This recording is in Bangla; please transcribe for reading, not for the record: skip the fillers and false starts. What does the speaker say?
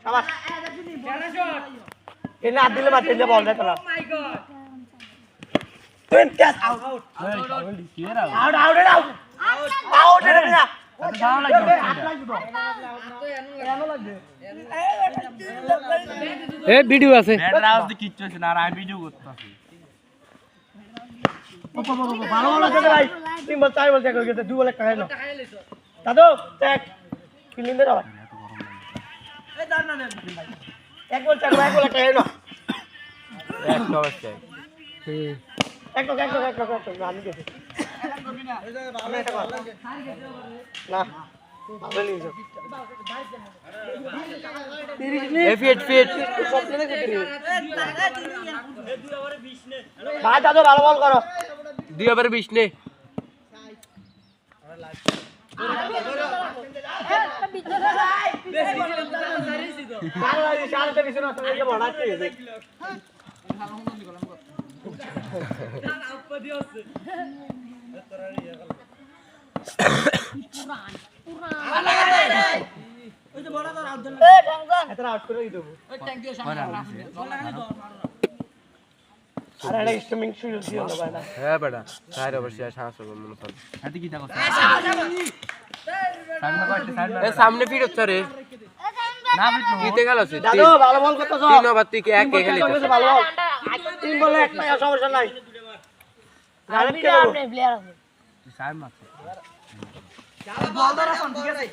শাবাশ এনে হাত দিলে মারতে দিলে বল দেয় তোরা তুই catch out out out out out রে না এ ভিডিও আছে কিচ্ছু আছে না আর আমি ভিডিও করতেছি ভালো ভালো আছে ভাই তিন বল চার বল চেক হয়ে গেছে দুই বল একটা খাইলো দাদু চেক ফিল্ডিং দে ভাই এই দাঁড় না ভাই এক বল চেক এক বল একটা খাইলো এক অবশ্যই এক আমি গেছি না ভালো নিয়েছো ভাই দাদু ভালো বল করো 2 ওভারে 20 নে হ্যাঁ বেটা 4 ওভার শেষ 500 মনে পড়ে হাতে কি দেখো সামনে ফিট হচ্ছে রে না বিটু জিতে গেল সে দাদু ভালো বল করতেছো 3 ওভার থেকে এক খেলিতে ভালো বল তিন বলে একটা সমস্যা নাই আপনি প্লেয়ার আছে সাইড মারছে বল ধরা ঠিক আছে